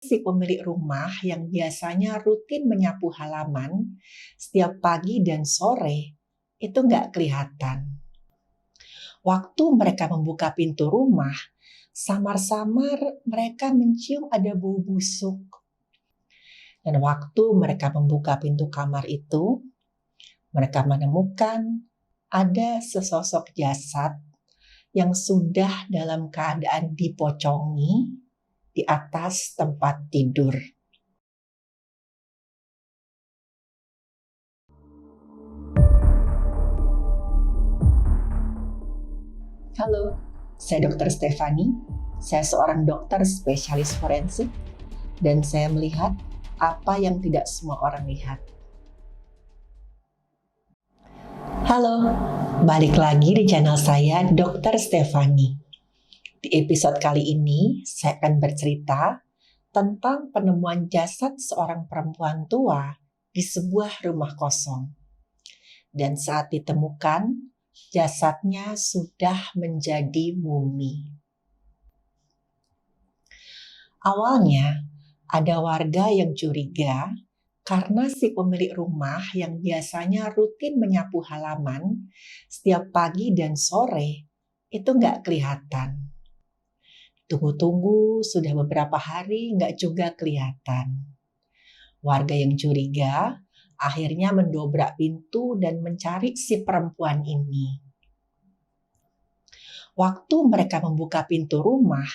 Si pemilik rumah yang biasanya rutin menyapu halaman setiap pagi dan sore itu nggak kelihatan. Waktu mereka membuka pintu rumah, samar-samar mereka mencium ada bau busuk. Dan waktu mereka membuka pintu kamar itu, mereka menemukan ada sesosok jasad yang sudah dalam keadaan dipocongi di atas tempat tidur. Halo, saya Dr. Stefani. Saya seorang dokter spesialis forensik dan saya melihat apa yang tidak semua orang lihat. Halo, balik lagi di channel saya Dr. Stefani. Di episode kali ini saya akan bercerita tentang penemuan jasad seorang perempuan tua di sebuah rumah kosong. Dan saat ditemukan, jasadnya sudah menjadi mumi. Awalnya, ada warga yang curiga karena si pemilik rumah yang biasanya rutin menyapu halaman setiap pagi dan sore itu nggak kelihatan. Tunggu-tunggu sudah beberapa hari nggak juga kelihatan. Warga yang curiga akhirnya mendobrak pintu dan mencari si perempuan ini. Waktu mereka membuka pintu rumah,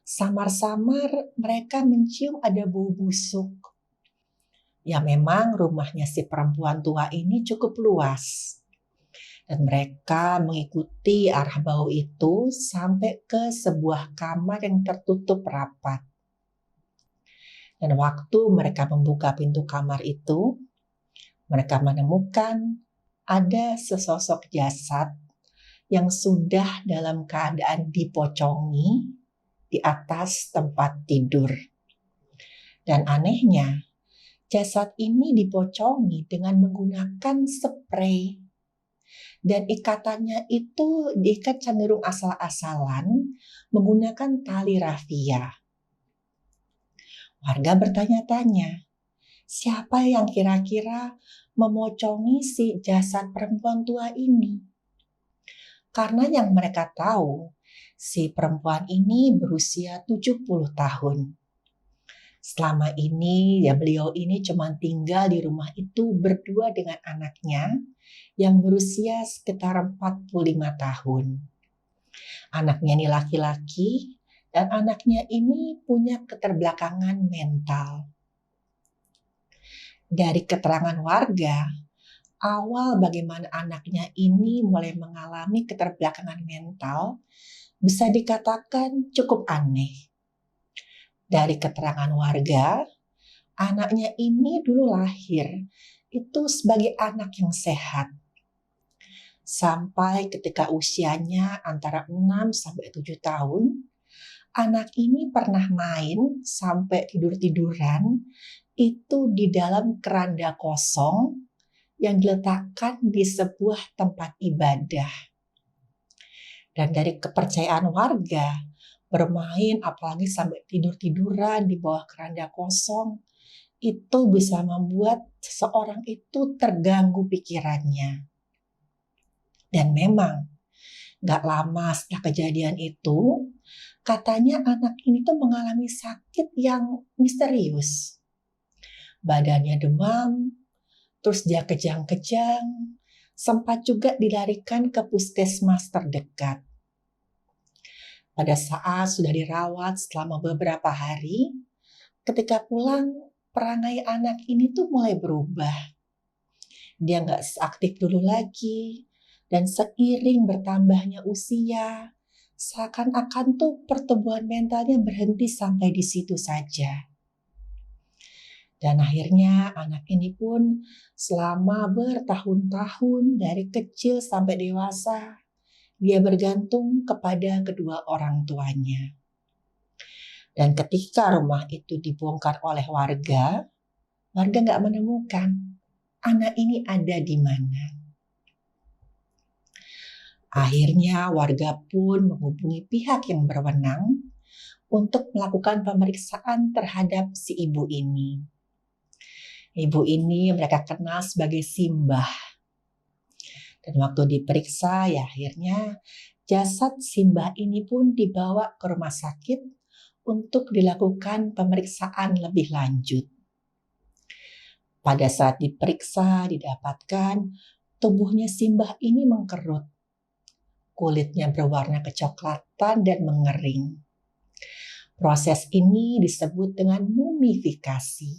samar-samar mereka mencium ada bau busuk. Ya memang rumahnya si perempuan tua ini cukup luas. Dan mereka mengikuti arah bau itu sampai ke sebuah kamar yang tertutup rapat. Dan waktu mereka membuka pintu kamar itu, mereka menemukan ada sesosok jasad yang sudah dalam keadaan dipocongi di atas tempat tidur. Dan anehnya, jasad ini dipocongi dengan menggunakan spray. Dan ikatannya itu diikat cenderung asal-asalan menggunakan tali rafia. Warga bertanya-tanya, siapa yang kira-kira memocongi si jasad perempuan tua ini? Karena yang mereka tahu, si perempuan ini berusia 70 tahun. Selama ini beliau ini cuma tinggal di rumah itu berdua dengan anaknya yang berusia sekitar 45 tahun. Anaknya ini laki-laki dan anaknya ini punya keterbelakangan mental. Dari keterangan warga, awal bagaimana anaknya ini mulai mengalami keterbelakangan mental bisa dikatakan cukup aneh. Dari keterangan warga, anaknya ini dulu lahir itu sebagai anak yang sehat. Sampai ketika usianya antara 6 sampai 7 tahun, anak ini pernah main sampai tidur-tiduran itu di dalam keranda kosong yang diletakkan di sebuah tempat ibadah. Dan dari kepercayaan warga, bermain apalagi sampai tidur-tiduran di bawah keranda kosong, itu bisa membuat seseorang itu terganggu pikirannya. Dan memang, gak lama setelah kejadian itu, katanya anak ini tuh mengalami sakit yang misterius. Badannya demam, terus dia kejang-kejang, sempat juga dilarikan ke puskesmas terdekat. Pada saat sudah dirawat selama beberapa hari, ketika pulang, perangai anak ini tuh mulai berubah. Dia nggak seaktif dulu lagi, dan seiring bertambahnya usia, seakan-akan tuh pertumbuhan mentalnya berhenti sampai di situ saja. Dan akhirnya anak ini pun selama bertahun-tahun dari kecil sampai dewasa, dia bergantung kepada kedua orang tuanya. Dan ketika rumah itu dibongkar oleh warga nggak menemukan anak ini ada di mana. Akhirnya warga pun menghubungi pihak yang berwenang untuk melakukan pemeriksaan terhadap si ibu ini. Ibu ini mereka kenal sebagai Simbah. Dan waktu diperiksa ya akhirnya jasad Simbah ini pun dibawa ke rumah sakit untuk dilakukan pemeriksaan lebih lanjut. Pada saat diperiksa didapatkan tubuhnya Simbah ini mengkerut. Kulitnya berwarna kecoklatan dan mengering. Proses ini disebut dengan mumifikasi.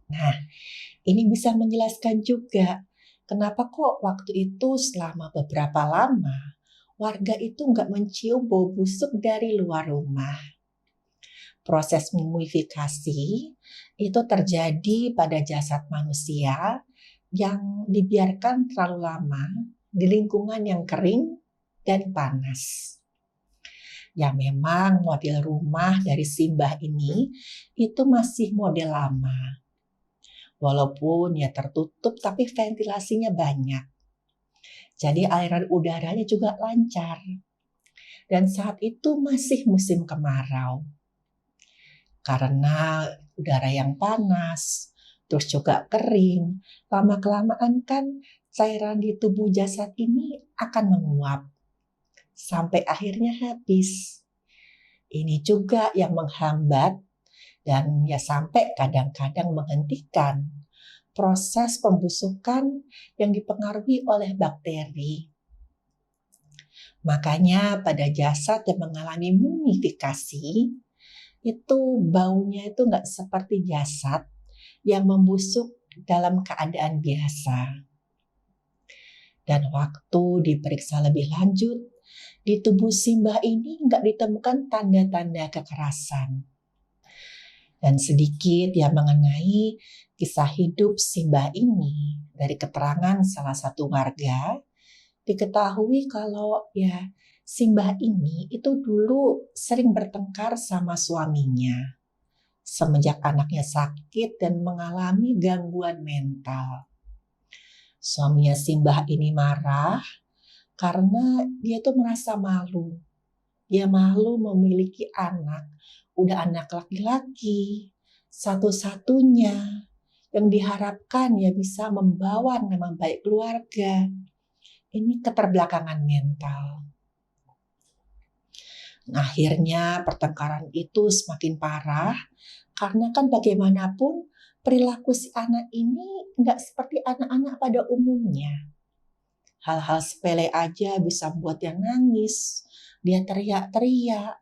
Nah, ini bisa menjelaskan juga kenapa kok waktu itu selama beberapa lama warga itu nggak mencium bau busuk dari luar rumah. Proses mumifikasi itu terjadi pada jasad manusia yang dibiarkan terlalu lama di lingkungan yang kering dan panas. Ya memang model rumah dari Simbah ini itu masih model lama. Walaupun ya tertutup tapi ventilasinya banyak. Jadi aliran udaranya juga lancar. Dan saat itu masih musim kemarau. Karena udara yang panas, terus juga kering, lama-kelamaan kan cairan di tubuh jasad ini akan menguap. Sampai akhirnya habis. Ini juga yang menghambat dan ya sampai kadang-kadang menghentikan proses pembusukan yang dipengaruhi oleh bakteri. Makanya pada jasad yang mengalami mumifikasi, itu baunya itu nggak seperti jasad yang membusuk dalam keadaan biasa. Dan waktu diperiksa lebih lanjut, di tubuh Simbah ini nggak ditemukan tanda-tanda kekerasan. Dan sedikit yang mengenai kisah hidup Simbah ini dari keterangan salah satu warga, diketahui kalau ya Simbah ini itu dulu sering bertengkar sama suaminya semenjak anaknya sakit dan mengalami gangguan mental. Suaminya Simbah ini marah karena dia tuh merasa malu. Dia malu memiliki anak, udah anak laki-laki, satu-satunya yang diharapkan ya bisa membawa nama baik keluarga. Ini keterbelakangan mental. Akhirnya pertengkaran itu semakin parah karena kan bagaimanapun perilaku si anak ini nggak seperti anak-anak pada umumnya. Hal-hal sepele aja bisa buat dia nangis, dia teriak-teriak,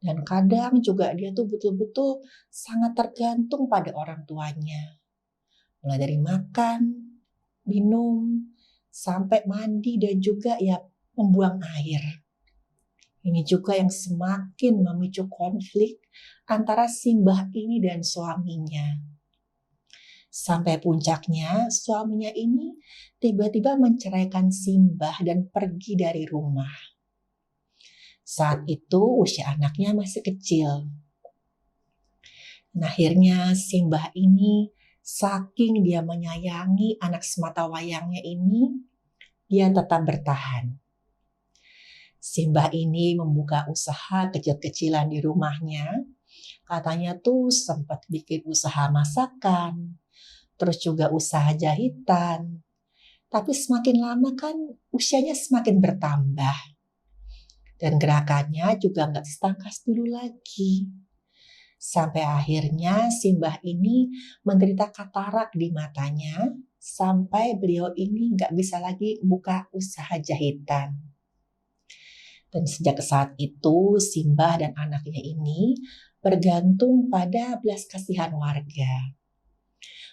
dan kadang juga dia tuh betul-betul sangat tergantung pada orang tuanya. Mulai dari makan, minum, sampai mandi dan juga ya membuang air. Ini juga yang semakin memicu konflik antara Simbah ini dan suaminya. Sampai puncaknya suaminya ini tiba-tiba menceraikan Simbah dan pergi dari rumah. Saat itu usia anaknya masih kecil. Nah, akhirnya Simbah ini saking dia menyayangi anak semata wayangnya ini, dia tetap bertahan. Simbah ini membuka usaha kecil-kecilan di rumahnya. Katanya tuh sempat bikin usaha masakan, terus juga usaha jahitan. Tapi semakin lama kan usianya semakin bertambah. Dan gerakannya juga nggak setangkas dulu lagi. Sampai akhirnya Simbah ini menderita katarak di matanya, sampai beliau ini nggak bisa lagi buka usaha jahitan. Dan sejak saat itu Simbah dan anaknya ini bergantung pada belas kasihan warga.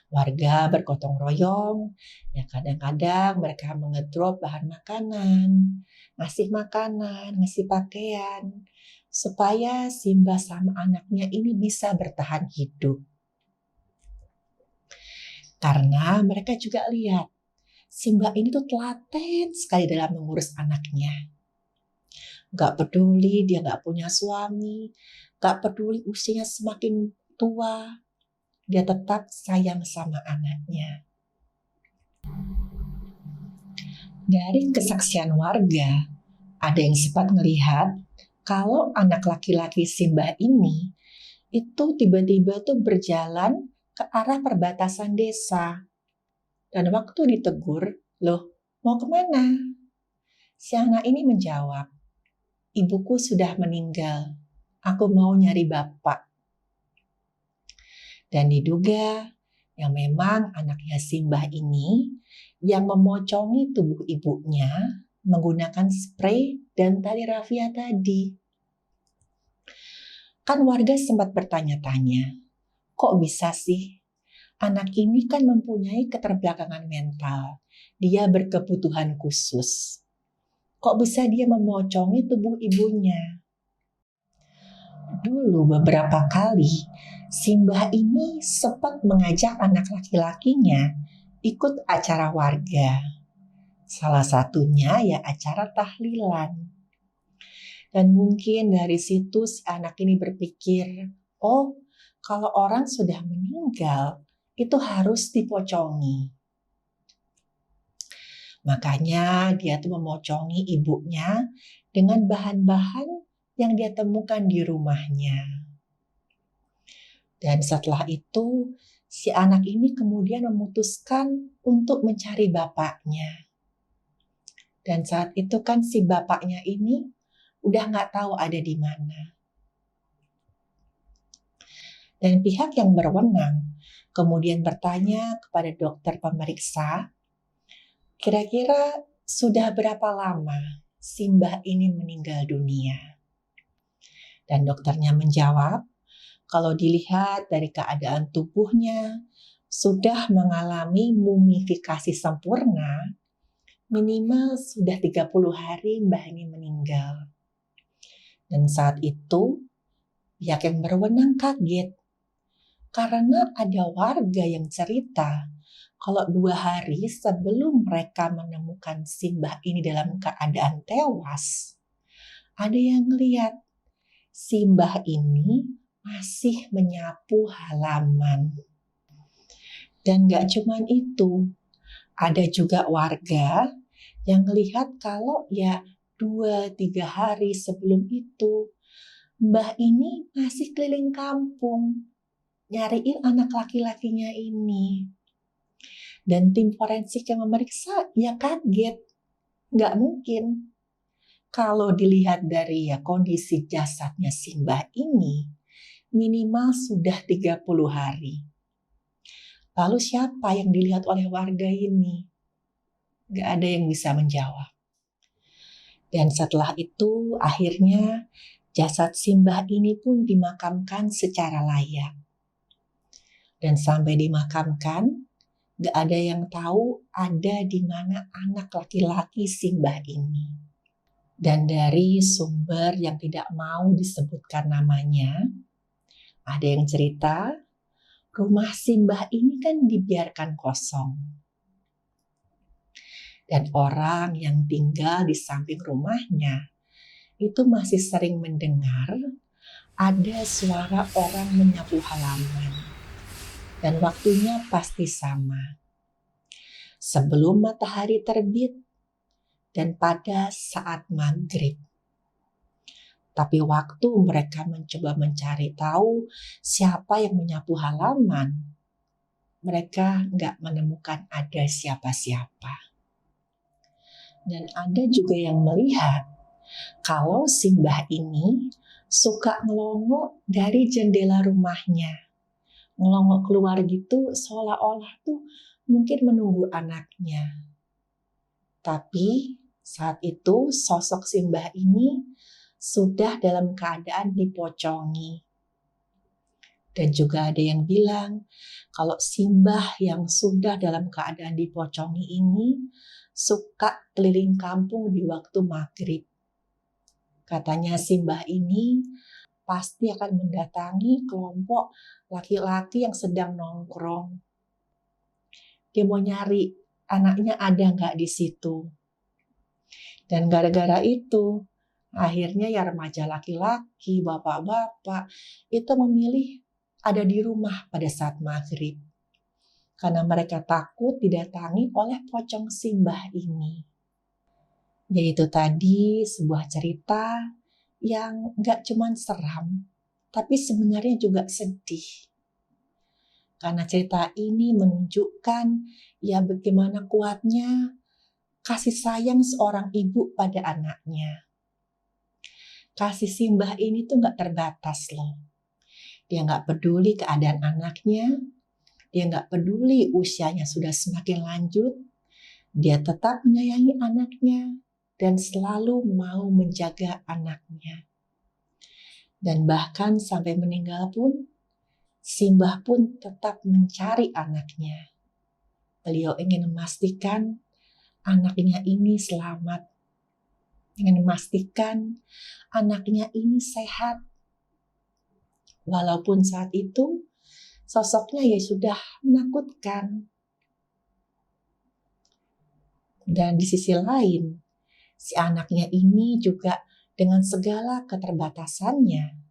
Warga bergotong royong, ya kadang-kadang mereka ngedrop bahan makanan, ngasih makanan, ngasih pakaian, supaya Simbah sama anaknya ini bisa bertahan hidup. Karena mereka juga lihat, Simbah ini tuh telaten sekali dalam mengurus anaknya. Gak peduli dia gak punya suami, gak peduli usianya semakin tua, dia tetap sayang sama anaknya. Dari kesaksian warga, ada yang sempat melihat kalau anak laki-laki Simbah ini itu tiba-tiba tuh berjalan ke arah perbatasan desa. Dan waktu ditegur, "Loh, mau kemana?" Si anak ini menjawab, "Ibuku sudah meninggal. Aku mau nyari bapak." Dan diduga yang memang anaknya Simbah ini yang memocongi tubuh ibunya menggunakan spray dan tali rafia tadi. Kan warga sempat bertanya-tanya, kok bisa sih? Anak ini kan mempunyai keterbelakangan mental. Dia berkebutuhan khusus. Kok bisa dia memocongi tubuh ibunya? Dulu beberapa kali, Simbah ini sempat mengajak anak laki-lakinya ikut acara warga. Salah satunya ya acara tahlilan. Dan mungkin dari situ si anak ini berpikir, oh kalau orang sudah meninggal itu harus dipocongi. Makanya dia tuh memocongi ibunya dengan bahan-bahan yang dia temukan di rumahnya. Dan setelah itu si anak ini kemudian memutuskan untuk mencari bapaknya. Dan saat itu kan si bapaknya ini udah nggak tahu ada di mana. Dan pihak yang berwenang kemudian bertanya kepada dokter pemeriksa, kira-kira sudah berapa lama Simbah ini meninggal dunia? Dan dokternya menjawab, kalau dilihat dari keadaan tubuhnya sudah mengalami mumifikasi sempurna, minimal sudah 30 hari Mbah ini meninggal. Dan saat itu pihak yang berwenang kaget karena ada warga yang cerita kalau 2 hari sebelum mereka menemukan Simbah ini dalam keadaan tewas, ada yang melihat Simbah ini masih menyapu halaman. Dan gak cuman itu, ada juga warga yang melihat kalau ya 2-3 hari sebelum itu Mbah ini masih keliling kampung nyariin anak laki-lakinya ini. Dan tim forensik yang memeriksa ya kaget. Nggak mungkin. Kalau dilihat dari ya kondisi jasadnya Simbah ini, minimal sudah 30 hari. Lalu siapa yang dilihat oleh warga ini? Nggak ada yang bisa menjawab. Dan setelah itu akhirnya jasad Simbah ini pun dimakamkan secara layak. Dan sampai dimakamkan, gak ada yang tahu ada di mana anak laki-laki Simbah ini. Dan dari sumber yang tidak mau disebutkan namanya, ada yang cerita rumah Simbah ini kan dibiarkan kosong. Dan orang yang tinggal di samping rumahnya itu masih sering mendengar ada suara orang menyapu halaman. Dan waktunya pasti sama. Sebelum matahari terbit dan pada saat maghrib. Tapi waktu mereka mencoba mencari tahu siapa yang menyapu halaman, mereka nggak menemukan ada siapa-siapa. Dan ada juga yang melihat kalau Simbah ini suka ngelongok dari jendela rumahnya. Ngelongok keluar gitu seolah-olah tuh mungkin menunggu anaknya. Tapi saat itu sosok Simbah ini sudah dalam keadaan dipocongi. Dan juga ada yang bilang kalau Simbah yang sudah dalam keadaan dipocongi ini suka keliling kampung di waktu maghrib. Katanya Simbah ini pasti akan mendatangi kelompok laki-laki yang sedang nongkrong. Dia mau nyari anaknya ada nggak di situ. Dan gara-gara itu, akhirnya ya remaja laki-laki, bapak-bapak, itu memilih ada di rumah pada saat maghrib. Karena mereka takut didatangi oleh pocong Simbah ini. Yaitu tadi sebuah cerita yang nggak cuman seram, tapi sebenarnya juga sedih. Karena cerita ini menunjukkan ya bagaimana kuatnya kasih sayang seorang ibu pada anaknya. Kasih Simbah ini tuh nggak terbatas loh. Dia nggak peduli keadaan anaknya, dia nggak peduli usianya sudah semakin lanjut, dia tetap menyayangi anaknya dan selalu mau menjaga anaknya. Dan bahkan sampai meninggal pun, Simbah pun tetap mencari anaknya. Beliau ingin memastikan anaknya ini selamat, ingin memastikan anaknya ini sehat. Walaupun saat itu sosoknya ya sudah menakutkan. Dan di sisi lain, si anaknya ini juga dengan segala keterbatasannya,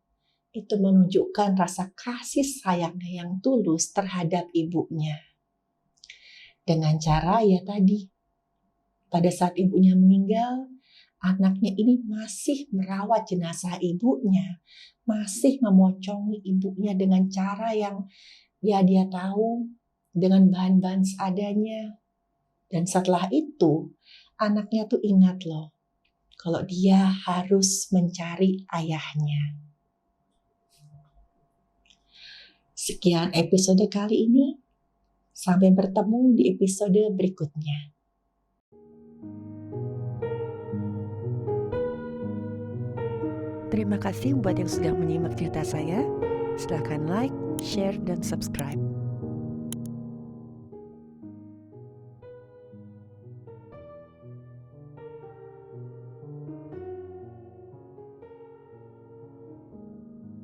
itu menunjukkan rasa kasih sayangnya yang tulus terhadap ibunya. Dengan cara ya tadi, pada saat ibunya meninggal, anaknya ini masih merawat jenazah ibunya, masih memocongi ibunya dengan cara yang ya dia tahu, dengan bahan-bahan seadanya. Dan setelah itu, anaknya tuh ingat loh, kalau dia harus mencari ayahnya. Sekian episode kali ini. Sampai bertemu di episode berikutnya. Terima kasih buat yang sudah menyimak cerita saya. Silahkan like, share, dan subscribe.